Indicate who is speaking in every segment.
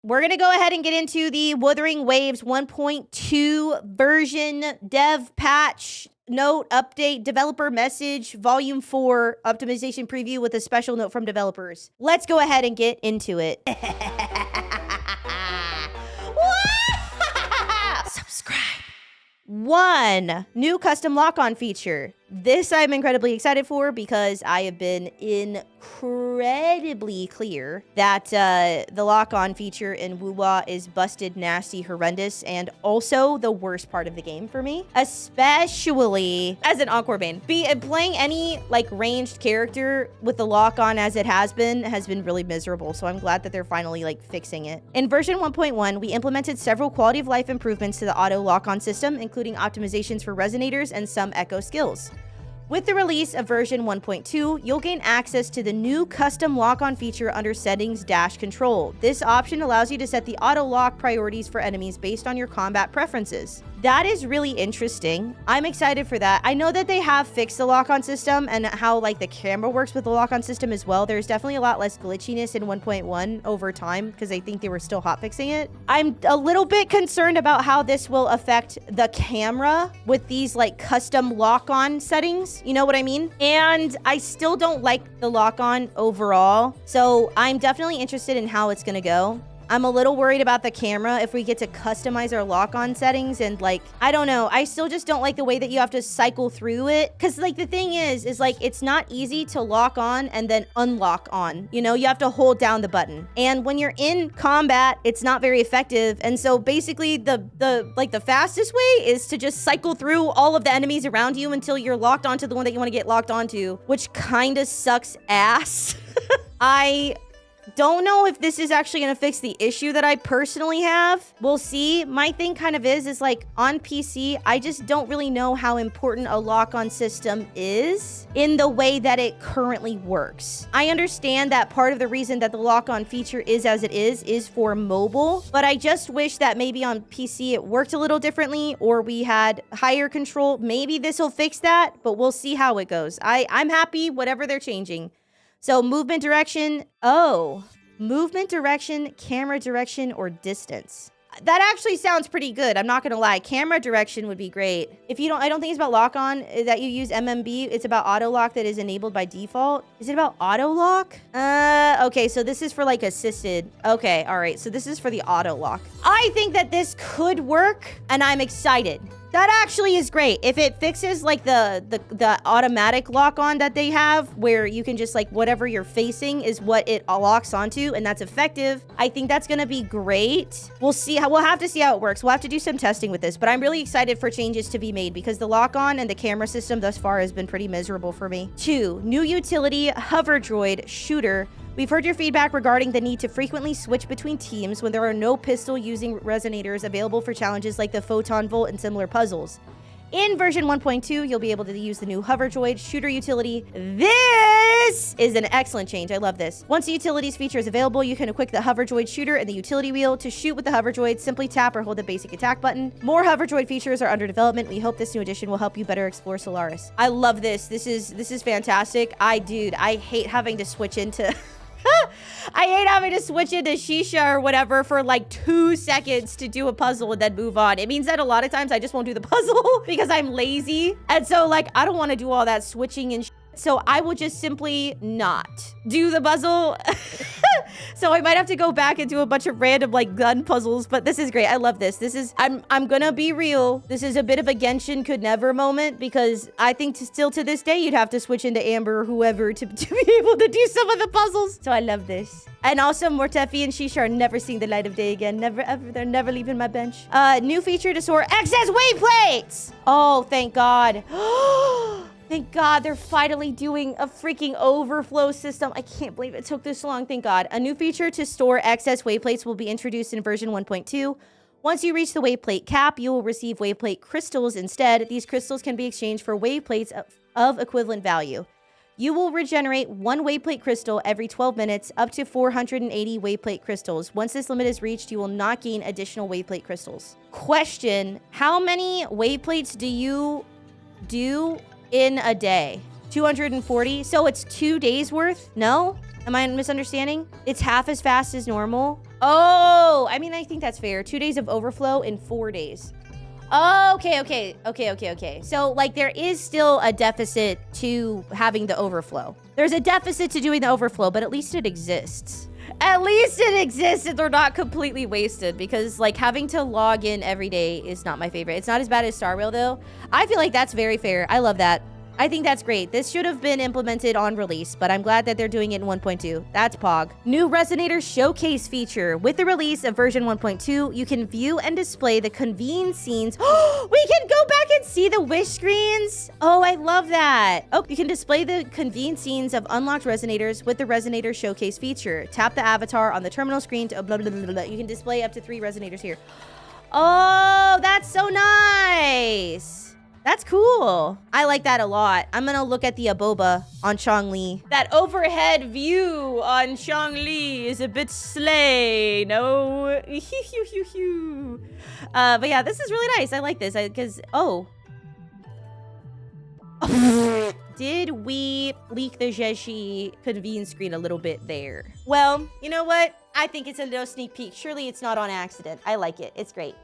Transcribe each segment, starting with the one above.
Speaker 1: We're going to go ahead and get into the Wuthering Waves 1.2 version dev patch note update developer message volume 4 optimization preview with a special note from developers. Let's go ahead and get into it. Subscribe. 1. New custom lock-on feature. This I'm incredibly excited for because I have been incredibly clear that the lock-on feature in WoWA is busted, nasty, horrendous, and also the worst part of the game for me, especially as an Encore main. Playing any like ranged character with the lock-on as it has been really miserable, so I'm glad that they're finally like fixing it. In version 1.1, we implemented several quality of life improvements to the auto lock-on system, including optimizations for resonators and some echo skills. With the release of version 1.2, you'll gain access to the new custom lock-on feature under Settings-Control. This option allows you to set the auto-lock priorities for enemies based on your combat preferences. That is really interesting. I'm excited for that. I know that they have fixed the lock-on system and how like the camera works with the lock-on system as well. There's definitely a lot less glitchiness in 1.1 over time because I think they were still hotfixing it. I'm a little bit concerned about how this will affect the camera with these like custom lock-on settings. You know what I mean? And I still don't like the lock-on overall. So I'm definitely interested in how it's gonna go. I'm a little worried about the camera if we get to customize our lock-on settings and like, I don't know. I still just don't like the way that you have to cycle through it. Cause like the thing is like, it's not easy to lock on and then unlock on. You know, you have to hold down the button. And when you're in combat, it's not very effective. And so basically the fastest way is to just cycle through all of the enemies around you until you're locked onto the one that you want to get locked onto, which kind of sucks ass. I don't know if this is actually going to fix the issue that I personally have. We'll see. My thing kind of is like on PC, I just don't really know how important a lock-on system is in the way that it currently works. I understand that part of the reason that the lock-on feature is as it is for mobile, but I just wish that maybe on PC it worked a little differently or we had higher control. Maybe this will fix that, but we'll see how it goes. I'm happy whatever they're changing. So movement direction, movement direction, camera direction, or distance. That actually sounds pretty good. I'm not gonna lie. Camera direction would be great. I don't think it's about lock on that you use MMB. It's about auto lock that is enabled by default. Is it about auto lock? Okay, so this is for like assisted. Okay, all right. So this is for the auto lock. I think that this could work and I'm excited. That actually is great. If it fixes like the automatic lock on that they have where you can just like whatever you're facing is what it locks onto and that's effective. I think that's going to be great. We'll have to see how it works. We'll have to do some testing with this, but I'm really excited for changes to be made because the lock on and the camera system thus far has been pretty miserable for me. 2, new utility hover droid shooter. We've heard your feedback regarding the need to frequently switch between teams when there are no pistol-using resonators available for challenges like the Photon Volt and similar puzzles. In version 1.2, you'll be able to use the new hover droid shooter utility. This is an excellent change. I love this. Once the utilities feature is available, you can equip the hover droid shooter in the utility wheel. To shoot with the hover droid, simply tap or hold the basic attack button. More hover droid features are under development. We hope this new addition will help you better explore Solaris. I love this. This is fantastic. I hate having to switch into... I hate having to switch into Shisha or whatever for like 2 seconds to do a puzzle and then move on. It means that a lot of times I just won't do the puzzle because I'm lazy. And so like, I don't want to do all that switching and so I will just simply not do the puzzle. So I might have to go back and do a bunch of random like gun puzzles, but this is great. I love this. I'm gonna be real. This is a bit of a Genshin could never moment because I think still to this day, you'd have to switch into Amber or whoever to be able to do some of the puzzles. So I love this. And also Mortefi and Shisha are never seeing the light of day again. Never, ever. They're never leaving my bench. New feature to store excess wayplates. Oh, thank God. Thank God they're finally doing a freaking overflow system. I can't believe it took this long. Thank God. A new feature to store excess wayplates will be introduced in version 1.2. Once you reach the wayplate cap, you will receive wayplate crystals instead. These crystals can be exchanged for wayplates of equivalent value. You will regenerate 1 wayplate crystal every 12 minutes, up to 480 wayplate crystals. Once this limit is reached, you will not gain additional wayplate crystals. Question: how many wayplates do you do in a day? 240? So it's 2 days worth? No? Am I misunderstanding? It's half as fast as normal? Oh, I mean, I think that's fair. 2 days of overflow in 4 days. Okay. So, like, there is still a deficit to having the overflow. There's a deficit to doing the overflow, but at least it exists. At least it exists and they're not completely wasted, because, like, having to log in every day is not my favorite. It's not as bad as Star Rail, though. I feel like that's very fair. I love that. I think that's great. This should have been implemented on release, but I'm glad that they're doing it in 1.2. That's Pog. New Resonator Showcase feature. With the release of version 1.2, you can view and display the convene scenes. We can go back and see the wish screens. Oh, I love that. Oh, you can display the convene scenes of unlocked Resonators with the Resonator Showcase feature. Tap the avatar on the terminal screen to blah, blah, blah, blah, blah. You can display up to 3 Resonators here. Oh, that's so nice. That's cool. I like that a lot. I'm gonna look at the aboba on Chongli. That overhead view on Chongli is a bit slay, no? But yeah, this is really nice. I like this because, did we leak the Jeshi convene screen a little bit there? Well, you know what? I think it's a little sneak peek. Surely it's not on accident. I like it. It's great.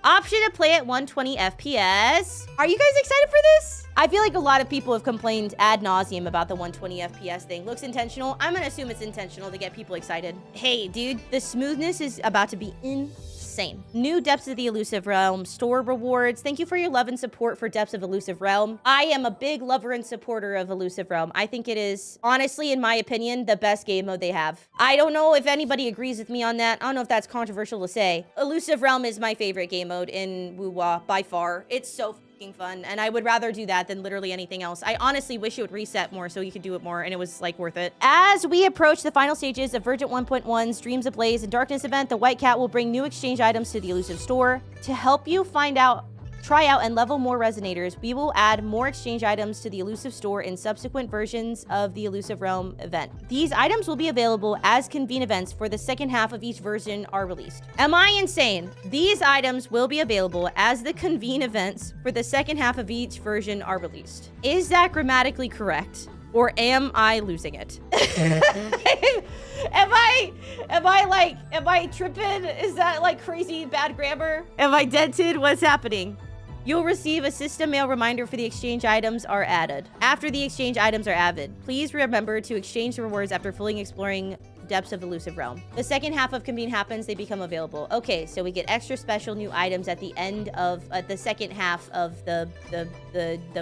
Speaker 1: Option to play at 120 FPS. Are you guys excited for this? I feel like a lot of people have complained ad nauseum about the 120 FPS thing. Looks intentional. I'm gonna assume it's intentional to get people excited. Hey, dude, the smoothness is about to be insane. New Depths of the Elusive Realm store rewards. Thank you for your love and support for Depths of Elusive Realm. I am a big lover and supporter of Elusive Realm. I think it is, honestly, in my opinion, the best game mode they have. I don't know if anybody agrees with me on that. I don't know if that's controversial to say. Elusive Realm is my favorite game mode in Wuwa by far. It's so fun, and I would rather do that than literally anything else. I honestly wish it would reset more so you could do it more, and it was like worth it. As we approach the final stages of version 1.1's Dreams Ablaze and Darkness event, the White Cat will bring new exchange items to the Elusive store. To help you try out and level more Resonators, we will add more exchange items to the Elusive store in subsequent versions of the Elusive Realm event. These items will be available as convene events for the second half of each version are released. Am I insane? These items will be available as the convene events for the second half of each version are released. Is that grammatically correct? Or am I losing it? Am I tripping? Is that like crazy bad grammar? Am I dented? What's happening? You'll receive a system mail reminder for the exchange items are added. After the exchange items are added, please remember to exchange the rewards after fully exploring Depths of Elusive Realm. The second half of convene happens, they become available. Okay, so we get extra special new items at the end of the second half of the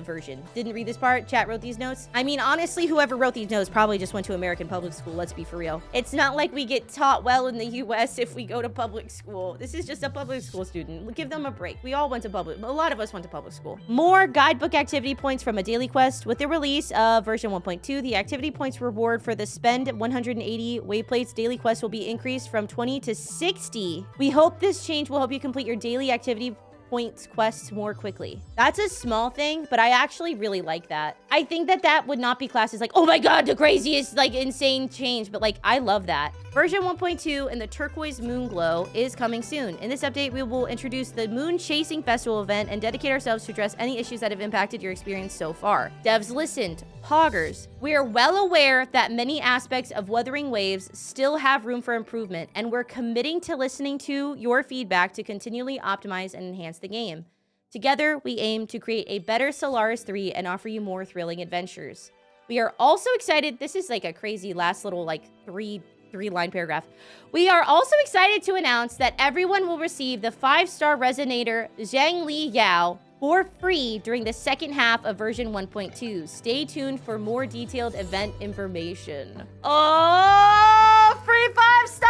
Speaker 1: version. Didn't read this part. Chat wrote these notes. I mean, honestly, whoever wrote these notes probably just went to American public school. Let's be for real. It's not like we get taught well in the US if we go to public school. This is just a public school student. Give them a break. We all went to a lot of us went to public school. More guidebook activity points from a daily quest. With the release of version 1.2, the activity points reward for the spend 180 wayplates daily quest will be increased from 20 to 60. We hope this change will help you complete your daily activity points quests more quickly. That's a small thing, but I actually really like that. I think that would not be classed as like, oh my god, the craziest, like, insane change, but like, I love that. Version 1.2 and the Turquoise Moon Glow is coming soon. In this update, we will introduce the Moon Chasing Festival event and dedicate ourselves to address any issues that have impacted your experience so far. Devs listened. Poggers. We are well aware that many aspects of Wuthering Waves still have room for improvement, and we're committing to listening to your feedback to continually optimize and enhance the game. Together, we aim to create a better Solaris 3 and offer you more thrilling adventures. We are also excited. This is like a crazy last little like three-line paragraph. We are also excited to announce that everyone will receive the 5-star Resonator Zhang Li Yao for free during the second half of version 1.2. Stay tuned for more detailed event information. Oh, free 5-star!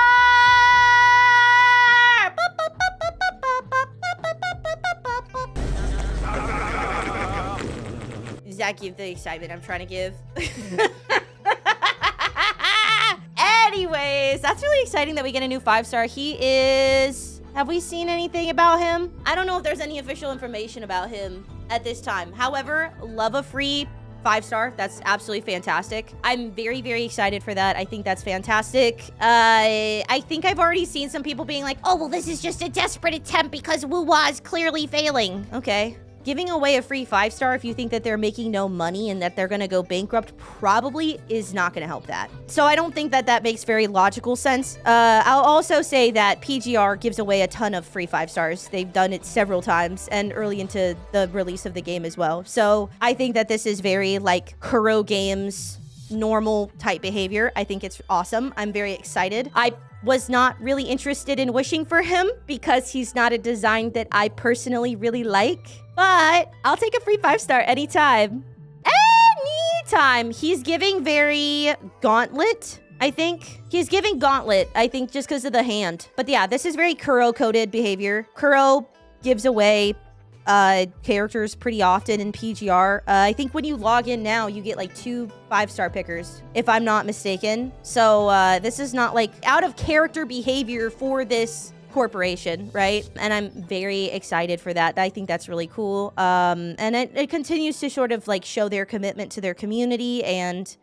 Speaker 1: Does that give the excitement I'm trying to give? Anyways, that's really exciting that we get a new 5-star. He is... Have we seen anything about him? I don't know if there's any official information about him at this time. However, love a free 5-star. That's absolutely fantastic. I'm very, very excited for that. I think that's fantastic. I think I've already seen some people being like, oh, well, this is just a desperate attempt because Wuwa is clearly failing. Okay. giving away a free 5-star if you think that they're making no money and that they're gonna go bankrupt probably is not gonna help that. So I don't think that that makes very logical sense. I'll also say that PGR gives away a ton of free 5-stars. They've done it several times and early into the release of the game as well. So I think that this is very like Kuro Games normal type behavior. I think it's awesome. I'm very excited. I was not really interested in wishing for him because he's not a design that I personally really like, but I'll take a free 5-star anytime. Anytime. He's giving very Gauntlet, I think. He's giving Gauntlet, I think, just because of the hand. But yeah, this is very Kuro-coded behavior. Kuro gives away characters pretty often in PGR. I think when you log in now, you get like 2 5-star pickers, if I'm not mistaken. So this is not like out of character behavior for this corporation, right? And I'm very excited for that. I think that's really cool. And it continues to sort of like show their commitment to their community and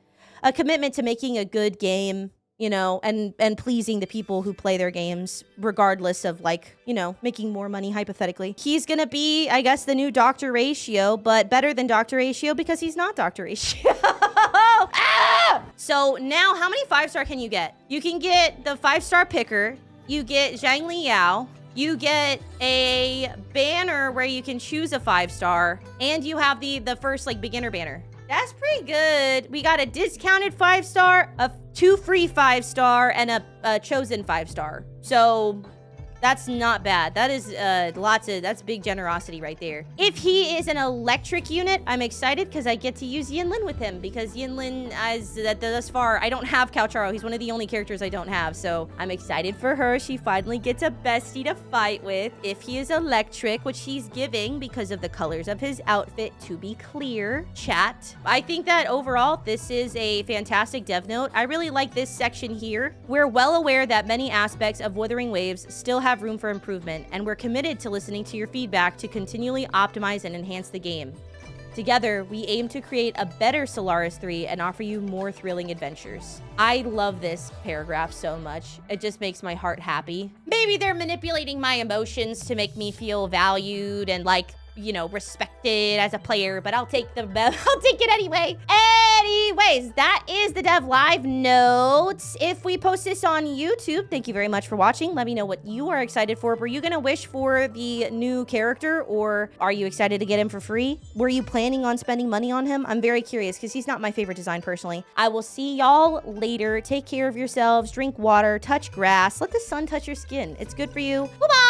Speaker 1: a commitment to making a good game, you know, and pleasing the people who play their games, regardless of like, you know, making more money hypothetically. He's gonna be, I guess, the new Dr. Ratio, but better than Dr. Ratio because he's not Dr. Ratio. Ah! So now how many 5-star can you get? You can get the 5-star picker, you get Zhang Liao, you get a banner where you can choose a 5-star, and you have the first like beginner banner. That's pretty good. We got a discounted 5-star, 2 free 5-star, and a chosen 5-star. So that's not bad. That is that's big generosity right there. If he is an electric unit, I'm excited because I get to use Yinlin with him because Yinlin, thus far, I don't have Calcharo. He's one of the only characters I don't have. So I'm excited for her. She finally gets a bestie to fight with. If he is electric, which he's giving because of the colors of his outfit, to be clear, chat. I think that overall, this is a fantastic dev note. I really like this section here. We're well aware that many aspects of Wuthering Waves still have room for improvement, and we're committed to listening to your feedback to continually optimize and enhance the game. Together, we aim to create a better Solaris 3 and offer you more thrilling adventures. I love this paragraph so much. It just makes my heart happy. Maybe they're manipulating my emotions to make me feel valued and like, you know, respected as a player, but I'll take it anyway. Anyways, that is the Dev Live notes. If we post this on YouTube, thank you very much for watching. Let me know what you are excited for. Were you gonna wish for the new character, or are you excited to get him for free? Were you planning on spending money on him? I'm very curious because he's not my favorite design personally. I will see y'all later. Take care of yourselves, drink water, touch grass, let the sun touch your skin. It's good for you. Bye-bye.